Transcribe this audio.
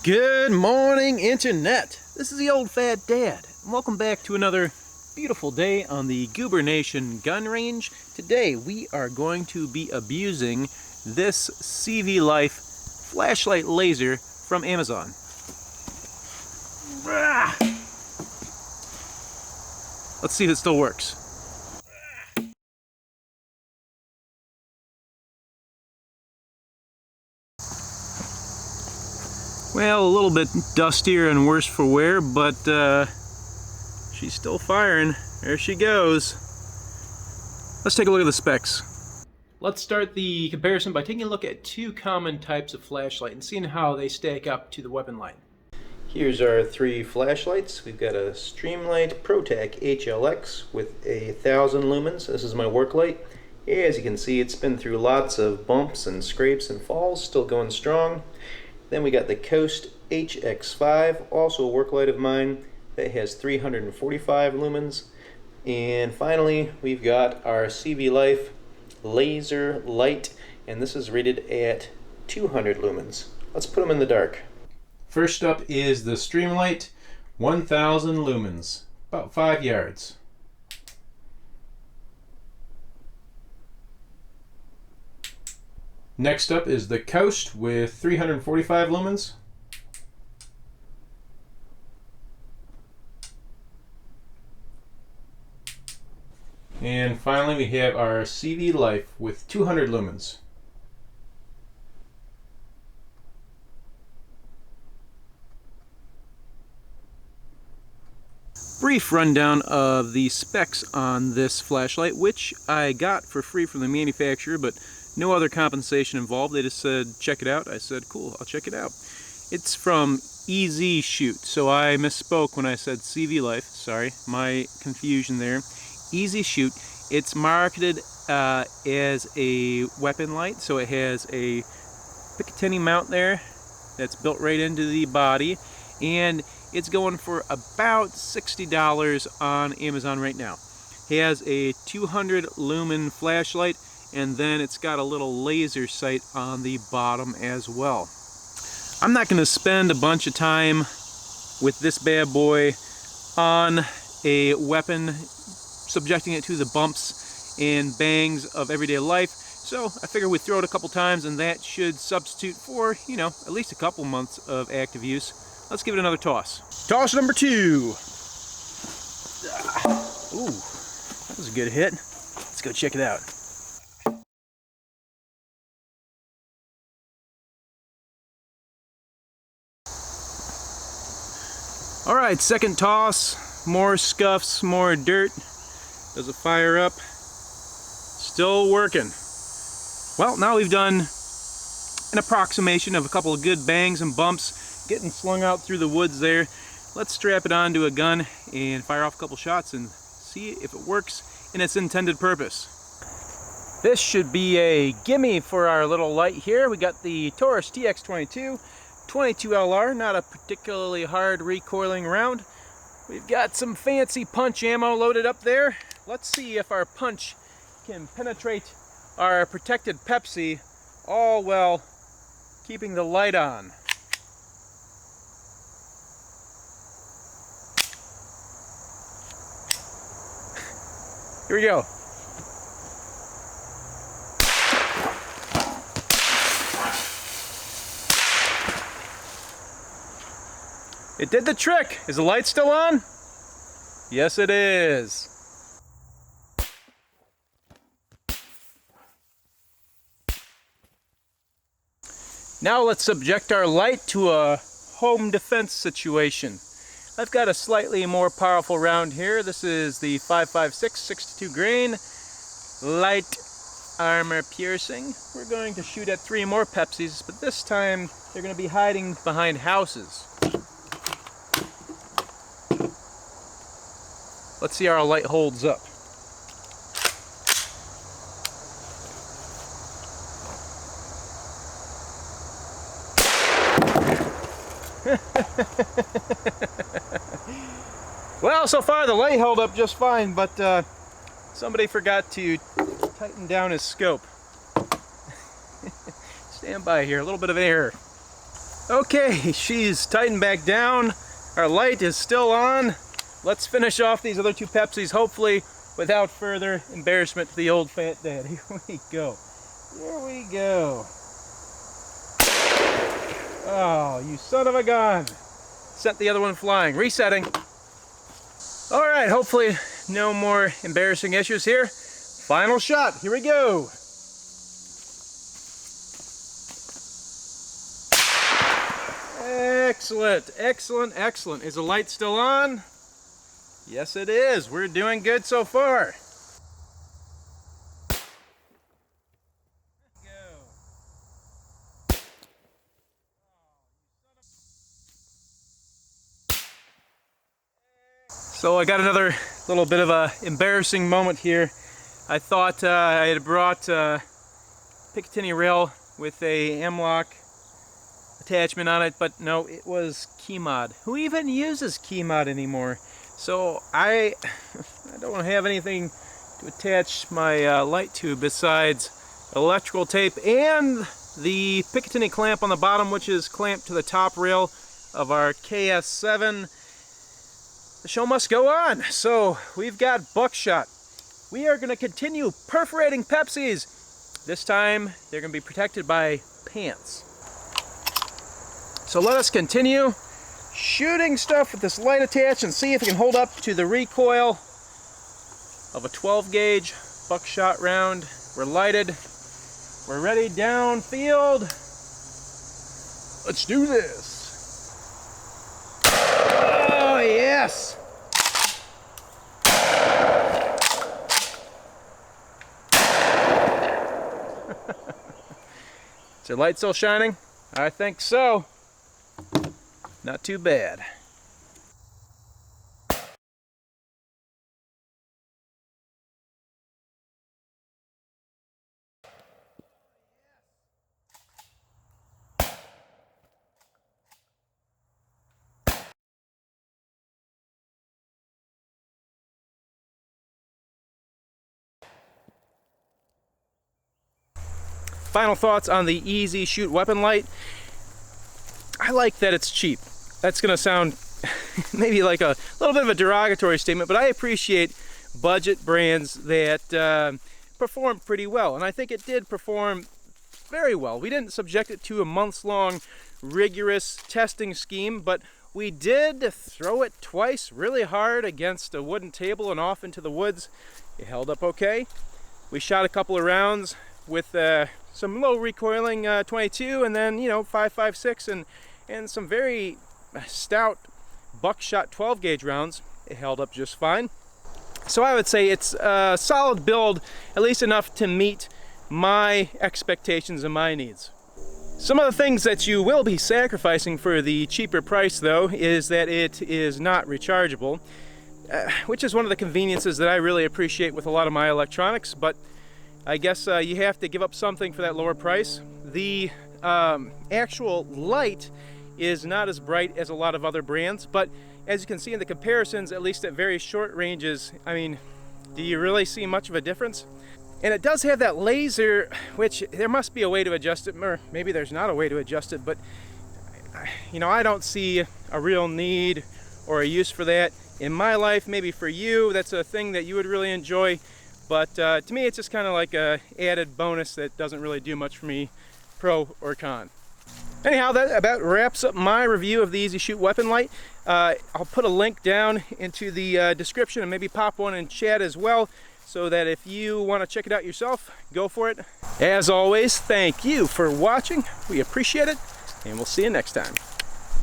Good morning, Internet. This is the Old Fat Dad, and welcome back to another beautiful day on the Goober Nation gun range. Today we are going to be abusing this CV Life flashlight laser from Amazon. Let's see if it still works. Well, a little bit dustier and worse for wear, but she's still firing. There she goes. Let's take a look at the specs. Let's start the comparison by taking a look at two common types of flashlight and seeing how they stack up to the weapon line. Here's our three flashlights. We've got a Streamlight ProTac HLX with 1,000 lumens. This is my work light. As you can see, it's been through lots of bumps and scrapes and falls, still going strong. Then we got the Coast HX5, also a work light of mine, that has 345 lumens. And finally, we've got our CV Life laser light, and this is rated at 200 lumens. Let's put them in the dark. First up is the Streamlight 1000 lumens, about 5 yards. Next up is the Coast with 345 lumens. And finally we have our CV Life with 200 lumens. Brief rundown of the specs on this flashlight, which I got for free from the manufacturer, but no other compensation involved. They just said, check it out. I said, cool, I'll check it out. It's from EZ Shoot, so I misspoke when I said CV Life. Sorry, my confusion there. EZ Shoot. It's marketed as a weapon light, so it has a Picatinny mount there that's built right into the body, and it's going for about $60 on Amazon right now. It has a 200 lumen flashlight, and then it's got a little laser sight on the bottom as well. I'm not going to spend a bunch of time with this bad boy on a weapon, subjecting it to the bumps and bangs of everyday life, so I figure we throw it a couple times and that should substitute for, you know, at least a couple months of active use. Let's give it another toss. Toss number 2. Ooh, that was a good hit. Let's go check it out. Alright, second toss, more scuffs, more dirt. Does it fire up? Still working. Well, now we've done an approximation of a couple of good bangs and bumps, getting slung out through the woods there. Let's strap it onto a gun and fire off a couple shots and see if it works in its intended purpose. This should be a gimme for our little light here. We got the Taurus TX22. 22 LR, not a particularly hard recoiling round. We've got some fancy punch ammo loaded up there. Let's see if our punch can penetrate our protected Pepsi, all while keeping the light on. Here we go. It did the trick. Is the light still on? Yes, it is. Now let's subject our light to a home defense situation. I've got a slightly more powerful round here. This is the 5.56 62 grain light armor piercing. We're going to shoot at 3 more Pepsis, but this time they're going to be hiding behind houses. Let's see how our light holds up. Well, so far the light held up just fine, but somebody forgot to tighten down his scope. Stand by here, a little bit of error. Okay, she's tightened back down. Our light is still on. Let's finish off these other 2 Pepsis, hopefully without further embarrassment to the old fat dad. Here we go. Here we go. Oh, you son of a gun. Sent the other one flying. Resetting. All right, hopefully no more embarrassing issues here. Final shot. Here we go. Excellent, excellent, excellent. Is the light still on? Yes, it is. We're doing good so far. So I got another little bit of a embarrassing moment here. I thought I had brought a Picatinny rail with a M-LOK attachment on it, but no, it was KeyMod. Who even uses KeyMod anymore? So I don't have anything to attach my light to besides electrical tape and the Picatinny clamp on the bottom, which is clamped to the top rail of our KS7. The show must go on. So we've got buckshot. We are going to continue perforating Pepsis. This time they're going to be protected by pants. So let us continue shooting stuff with this light attached and see if it can hold up to the recoil of a 12 gauge buckshot round. We're lighted. We're ready downfield. Let's do this. Oh, yes. Is your light still shining? I think so. Not too bad. Final thoughts on the Easy Shoot weapon light. I like that it's cheap. That's gonna sound maybe like a little bit of a derogatory statement, but I appreciate budget brands that perform pretty well, and I think it did perform very well. We didn't subject it to a months-long rigorous testing scheme, but we did throw it twice really hard against a wooden table and off into the woods. It held up okay. We shot a couple of rounds with some low recoiling 22, and then 5.56 and some very stout buckshot 12 gauge rounds. It held up just fine. So I would say it's a solid build, at least enough to meet my expectations and my needs. Some of the things that you will be sacrificing for the cheaper price, though, is that it is not rechargeable, which is one of the conveniences that I really appreciate with a lot of my electronics, but I guess you have to give up something for that lower price. The actual light is not as bright as a lot of other brands, but as you can see in the comparisons, at least at very short ranges, I mean, do you really see much of a difference? And it does have that laser, which there must be a way to adjust it, or maybe there's not a way to adjust it, but I don't see a real need or a use for that in my life. Maybe for you, that's a thing that you would really enjoy. But to me, it's just kind of like a added bonus that doesn't really do much for me, pro or con. Anyhow, that about wraps up my review of the Easy Shoot weapon light. I'll put a link down into the description and maybe pop one in chat as well, so that if you want to check it out yourself, go for it. As always, thank you for watching. We appreciate it, and we'll see you next time.